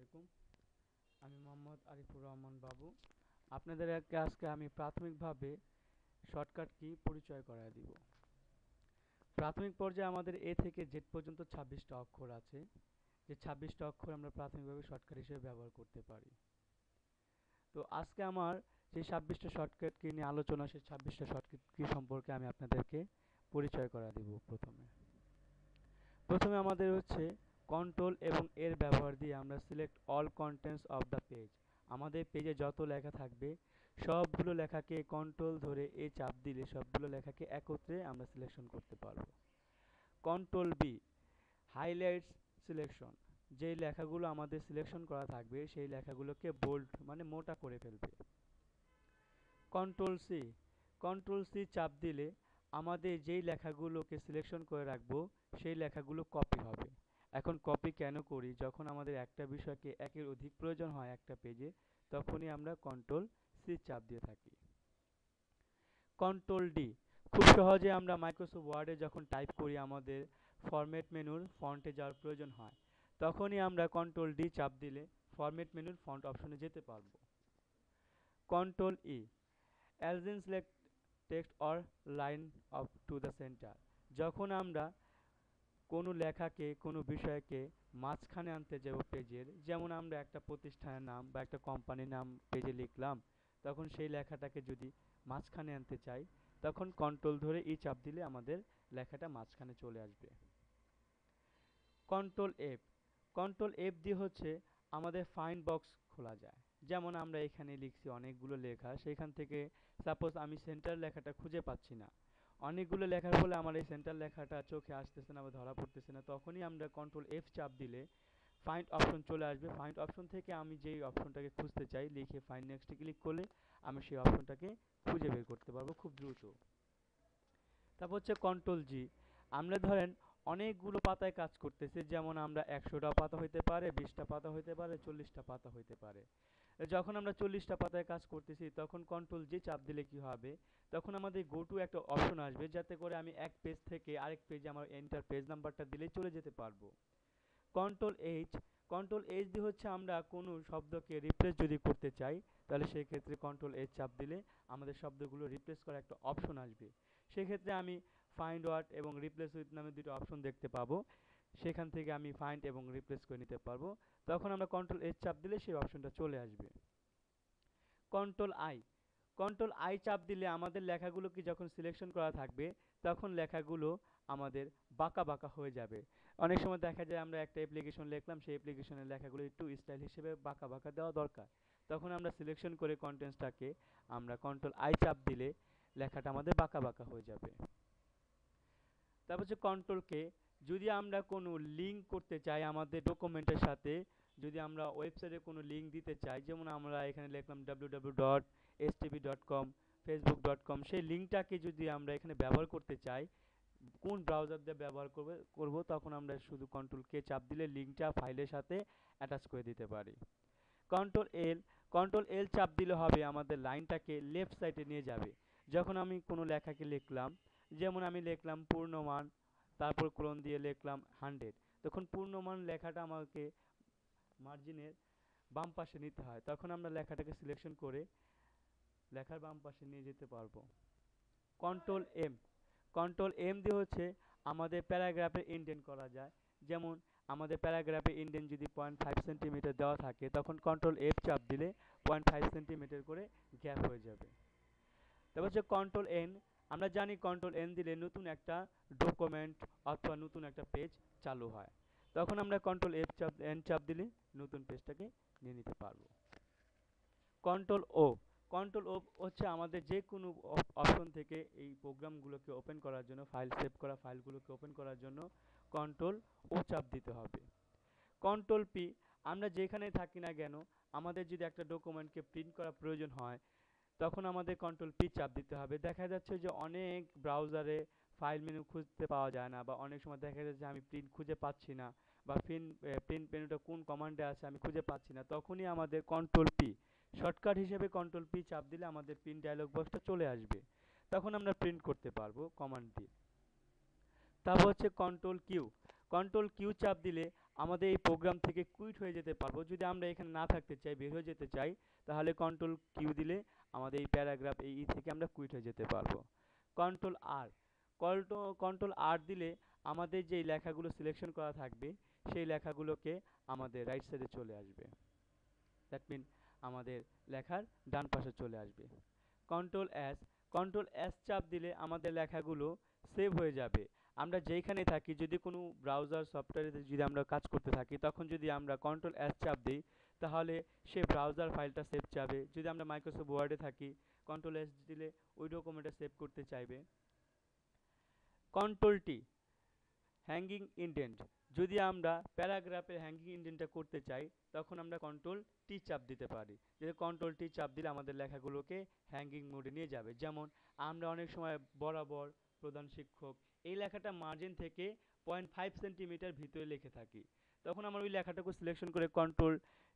আলাইকুম। আমি মোহাম্মদ আরিফুর রহমান বাবু। আপনাদের আজকে আমি প্রাথমিকভাবে শর্টকাট কি পরিচয় করায় দিব। প্রাথমিক পর্যায়ে আমাদের এ থেকে জেড পর্যন্ত 26টা অক্ষর আছে, যে 26টা অক্ষর আমরা প্রাথমিকভাবে শর্টকাট হিসেবে ব্যবহার করতে পারি। তো আজকে আমার যে 26টা শর্টকাট কি নিয়ে আলোচনা, সেই 26টা শর্টকাট কি সম্পর্কে আমি আপনাদেরকে পরিচয় করা দিব। প্রথমে আমাদের হচ্ছে কন্ট্রোল এবং এর ব্যবহার দিয়ে আমরা select all contents of the page. আমাদের পেজে যত লেখা থাকবে সবগুলো লেখাকে কন্ট্রোল ধরে এ চাপ দিলে সবগুলো লেখাকে একত্রে আমরা সিলেকশন করতে পারবো। Control B, highlights selection. যেই লেখাগুলো আমাদের সিলেকশন করা থাকবে সেই লেখাগুলোকে বোল্ড মানে মোটা করে ফেলবে। কন্ট্রোল সি, কন্ট্রোল সি চাপ দিলে আমাদের যেই লেখাগুলোকে সিলেকশন করে রাখবো সেই লেখাগুলো কপি হবে। এখন কপি কেন করি? যখন আমাদের একটা বিষয়কে একের অধিক প্রয়োজন হয় একটা পেজে, তখনই আমরা কন্ট্রোল সি চাপ দিয়ে থাকি। কন্ট্রোল ডি, খুব সহজে আমরা মাইক্রোসফট ওয়ার্ডে যখন টাইপ করি আমাদের ফরম্যাট মেনুর ফন্টে যাওয়ার প্রয়োজন হয়, তখনই আমরা কন্ট্রোল ডি চাপ দিলে ফরম্যাট মেনুর ফন্ট অপশনে যেতে পারবো। Control E, align select text or line of to the centre. যখন আমরা কোনো লেখাকে কোনো বিষয়কে মাঝখানে আনতে যাব পেজের, যেমন আমরা একটা প্রতিষ্ঠানের নাম বা একটা কোম্পানির নাম পেজে লিখলাম, তখন সেই লেখাটাকে যদি মাঝখানে আনতে চাই তখন কন্ট্রোল ধরে ই চাপ দিলে আমাদের লেখাটা মাঝখানে চলে আসবে। কন্ট্রোল এফ, কন্ট্রোল এফ দিয়ে হচ্ছে আমাদের ফাইন্ড বক্স খোলা যায়। যেমন আমরা এখানে লিখছি অনেকগুলো লেখা, সেখান থেকে সাপোজ আমি সেন্টার লেখাটা খুঁজে পাচ্ছি না, অনেকগুলো লেখার ফলে আমার এই সেন্টার লেখাটা চোখে আসতেছে না বা ধরা পড়তেছে না, তখনই আমরা কন্ট্রোল এফ চাপ দিলে ফাইন্ড অপশন চলে আসবে। ফাইন্ড অপশন থেকে আমি যেই অপশনটাকে খুঁজতে চাই লিখে ফাইন্ড নেক্সটে ক্লিক করলে আমি সেই অপশনটাকে খুঁজে বের করতে পারবো খুব দ্রুত। তারপর হচ্ছে কন্ট্রোল জি, আমরা ধরেন অনেকগুলো পাতায় কাজ করতেছি, যেমন আমরা 100টা পাতা হইতে পারে, 20টা পাতা হইতে পারে, 40টা পাতা হইতে পারে। যখন আমরা 40টা পাতায় কাজ করতেছি তখন কন্ট্রোল জি চাপ দিলে কি হবে, তখন আমাদের গো টু একটা অপশন আসবে, যাতে করে আমি এক পেজ থেকে আরেক পেজে আমার এন্টার পেজ নাম্বারটা দিলেই চলে যেতে পারবো। কন্ট্রোল এইচ, কন্ট্রোল এইচ দিয়ে হচ্ছে আমরা কোনো শব্দকে রিপ্লেস যদি করতে চাই, তাহলে সেই ক্ষেত্রে কন্ট্রোল এইচ চাপ দিলে আমাদের শব্দগুলো রিপ্লেস করার একটা অপশন আসবে। সেক্ষেত্রে আমি ফাইন্ড ওয়ার্ড এবং রিপ্লেস উইথ নামে দুটো অপশন দেখতে পাবো, সেখান থেকে আমি ফাইন্ড এবং রিপ্লেস করে নিতে পারবো। তখন আমরা কন্ট্রোল এইচ চাপ দিলে সেই অপশনটা চলে আসবে। কন্ট্রোল আই, কন্ট্রোল আই চাপ দিলে আমাদের লেখাগুলো কি যখন সিলেকশন করা থাকবে তখন লেখাগুলো আমাদের বাঁকা বাঁকা হয়ে যাবে। অনেক সময় দেখা যায় আমরা একটা অ্যাপ্লিকেশন লিখলাম, সেই অ্যাপ্লিকেশনের লেখাগুলো একটু স্টাইল হিসেবে বাঁকা বাঁকা দেওয়া দরকার, তখন আমরা সিলেকশন করে কন্টেন্টসটাকে আমরা কন্ট্রোল আই চাপ দিলে লেখাটা আমাদের বাঁকা বাঁকা হয়ে যাবে। তারপর হচ্ছে কন্ট্রোল কে, যদি আমরা কোনো লিঙ্ক করতে চাই আমাদের ডকুমেন্টের সাথে, যদি আমরা ওয়েবসাইটে কোনো লিঙ্ক দিতে চাই, যেমন আমরা এখানে লিখলাম www.stb.com, facebook.com, সেই লিঙ্কটাকে যদি আমরা এখানে ব্যবহার করতে চাই, কোন ব্রাউজার দিয়ে ব্যবহার করব তখন আমরা শুধু কন্ট্রোল কে চাপ দিলে লিঙ্কটা ফাইলের সাথে অ্যাটাচ করে দিতে পারি। কন্ট্রোল এল, কন্ট্রোল এল চাপ দিলে হবে আমাদের লাইনটাকে লেফট সাইডে নিয়ে যাবে। যখন আমি কোনো লেখাকে লিখলাম, যেমন আমি লিখলাম পূর্ণমান, তারপর কোলন দিয়ে লিখলাম 100, তখন পূর্ণমান লেখাটা আমাকে মার্জিনের বাম পাশে নিতে হয়, তখন আমরা লেখাটাকে সিলেকশন করে লেখার বাম পাশে নিয়ে যেতে পারবো। কন্ট্রোল এম, কন্ট্রোল এম দিয়ে হচ্ছে আমাদের প্যারাগ্রাফে ইন্ডেন্ট করা যায়। যেমন আমাদের প্যারাগ্রাফে ইন্ডেন্ট যদি 0.5 সেন্টিমিটার দেওয়া থাকে তখন কন্ট্রোল এফ চাপ দিলে 0.5 সেন্টিমিটার করে গ্যাপ হয়ে যাবে। তারপর হচ্ছে কন্ট্রোল এন, আমরা জানি কন্ট্রোল এন দিলে নতুন একটা ডকুমেন্ট অথবা নতুন একটা পেজ চালু হয়, তখন আমরা কন্ট্রোল এফ চাপ এন চাপ দিলে নতুন পেজটাকে নিয়ে নিতে পারবো। কন্ট্রোল ও, কন্ট্রোল ও হচ্ছে আমাদের যে কোনো অপশন থেকে এই প্রোগ্রামগুলোকে ওপেন করার জন্য, ফাইল সেভ করা ফাইলগুলোকে ওপেন করার জন্য কন্ট্রোল ও চাপ দিতে হবে। কন্ট্রোল পি, আমরা যেখানে থাকি না কেন আমাদের যদি একটা ডকুমেন্টকে প্রিন্ট করা প্রয়োজন হয় তখন আমাদের কন্ট্রোল পি চাপ দিতে হবে। দেখা যাচ্ছে যে অনেক ব্রাউজারে ফাইল মেনু খুঁজতে পাওয়া যায় না, বা অনেক সময় দেখা যাচ্ছে আমি প্রিন্ট খুঁজে পাচ্ছি না, বা প্রিন্ট মেনুটা কোন কমান্ডে আছে আমি খুঁজে পাচ্ছি না, তখনই আমাদের কন্ট্রোল পি শর্টকাট হিসেবে কন্ট্রোল পি চাপ দিলে আমাদের প্রিন্ট ডায়লগ বক্সটা চলে আসবে, তখন আমরা প্রিন্ট করতে পারবো কমান্ড দিয়ে। তারপর হচ্ছে কন্ট্রোল কিউ, কন্ট্রোল কিউ চাপ দিলে আমাদের এই প্রোগ্রাম থেকে কুইট হয়ে যেতে পারবো। যদি আমরা এখানে না থাকতে চাই, বের হয়ে যেতে চাই, তাহলে কন্ট্রোল কিউ দিলে আমাদের এই প্যারাগ্রাফ এই থেকে আমরা কুইট হয়ে যেতে পারবো। কন্ট্রোল আর, কন্ট্রোল আর দিলে আমাদের যেই লেখাগুলো সিলেকশন করা থাকবে সেই লেখাগুলোকে আমাদের রাইট সাইডে চলে আসবে। দ্যাট মিন আমাদের লেখার ডান পাশে চলে আসবে। কন্ট্রোল এস, কন্ট্রোল এস চাপ দিলে আমাদের লেখাগুলো সেভ হয়ে যাবে। আমরা যেইখানে থাকি, যদি কোনো ব্রাউজার সফটওয়্যারে যদি আমরা কাজ করতে থাকি, তখন যদি আমরা কন্ট্রোল এস চাপ দিই তাহলে সে ব্রাউজার ফাইলটা সেভ চাবে। যদি আমরা মাইক্রোসফট ওয়ার্ডে থাকি, কন্ট্রোল এস দিলে ওই ডকুমেন্টটা সেভ করতে চাইবে। কন্ট্রোল টি, হ্যাঙ্গিং ইনডেন্ট, যদি আমরা প্যারাগ্রাফের হ্যাঙ্গিং ইনডেন্টটা করতে চাই তখন আমরা কন্ট্রোল টি চাপ দিতে পারি। যে কন্ট্রোল টি চাপ দিলে আমাদের লেখাগুলোকে হ্যাঙ্গিং মোডে নিয়ে যাবে। যেমন আমরা অনেক সময় বরাবর প্রধান শিক্ষক এই লেখাটা মার্জিন থেকে 0.5 সেন্টিমিটার ভিতরে লিখে থাকি, তখন আমরা ওই লেখাটাকে সিলেকশন করে কন্ট্রোল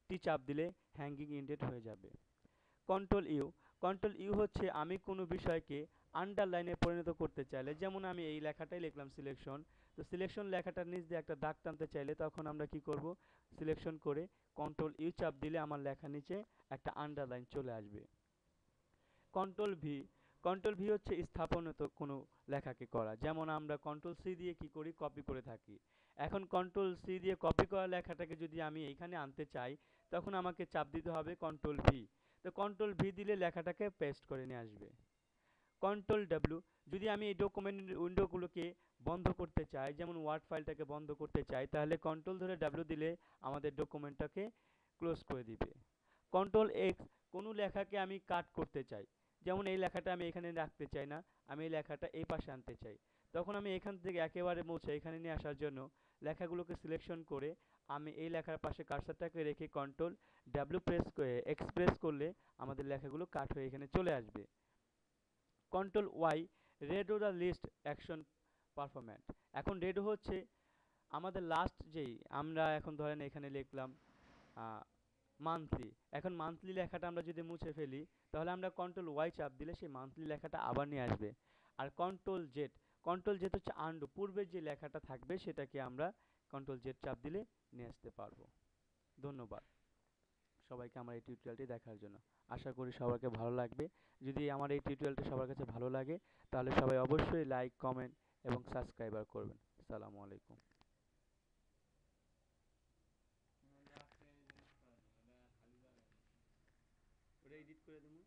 টি চাপ দিলে হ্যাঙ্গিং ইনডেন্ট হয়ে যাবে। কন্ট্রোল ইউ, কন্ট্রোল ইউ হচ্ছে আমি কোনো বিষয়কে আন্ডারলাইনে পরিণত করতে চাইলে, যেমন আমি এই লেখাটাই লিখলাম সিলেকশন, তো সিলেকশন লেখাটার নিচ দিয়ে একটা দাগ টানতে চাইলে তখন আমরা কি করব, সিলেকশন করে কন্ট্রোল ইউ চাপ দিলে আমার লেখার নিচে একটা আন্ডারলাইন চলে আসবে। কন্ট্রোল ভি, কন্ট্রোল ভি হচ্ছে স্থাপনত কোনো লেখাকে করা, যেমন আমরা কন্ট্রোল সি দিয়ে কি করি, কপি করে থাকি। এখন কন্ট্রোল সি দিয়ে কপি করা লেখাটাকে যদি আমি এইখানে আনতে চাই তখন আমাকে চাপ দিতে হবে কন্ট্রোল ভি। তো কন্ট্রোল ভি দিলে লেখাটাকে পেস্ট করে নিয়ে আসবে। কন্ট্রোল ডাব্লিউ, যদি আমি এই ডকুমেন্ট উইন্ডোগুলোকে বন্ধ করতে চাই, যেমন ওয়ার্ড ফাইলটাকে বন্ধ করতে চাই, তাহলে কন্ট্রোল ধরে ডাব্লিউ দিলে আমাদের ডকুমেন্টটাকে ক্লোজ করে দিবে। কন্ট্রোল এক্স, কোনো লেখাকে আমি কাট করতে চাই, যেমন এই লেখাটা আমি এখানে রাখতে চাই না, আমি এই লেখাটা এই পাশে আনতে চাই, তখন আমি এখান থেকে একেবারে মুছে এখানে নিয়ে আসার জন্য লেখাগুলোকে সিলেকশন করে আমি এই লেখার পাশে কার্সারটাকে রেখে কন্ট্রোল ডাব্লিউ প্রেস করে এক্সপ্রেস করলে আমাদের লেখাগুলো কাট হয়ে এখানে চলে আসবে। Control Y, redo the list action performant, এখন রেডো হচ্ছে আমাদের লাস্ট যেই আমরা এখন ধরেন এখানে লিখলাম মান্থলি, এখন মান্থলি লেখাটা আমরা যদি মুছে ফেলি তাহলে আমরা কন্ট্রোল ওয়াই চাপ দিলে সেই মান্থলি লেখাটা আবার নিয়ে আসবে। আর কন্ট্রোল জেড, কন্ট্রোল জেড হচ্ছে আন্ডু, পূর্বের যে লেখাটা থাকবে সেটাকে আমরা কন্ট্রোল জেড চাপ দিলে নিয়ে আসতে পারবো। ধন্যবাদ সবাইকে আমার এই টিউটোরিয়ালটি দেখার জন্য। আশা করি সবাইকে ভালো লাগবে। যদি আমার এই টিউটোরিয়ালটি সবার কাছে ভালো লাগে তাহলে সবাই অবশ্যই লাইক, কমেন্ট এবং সাবস্ক্রাইবার করবেন। আসসালামু আলাইকুম। ওটা এডিট করে দেবো।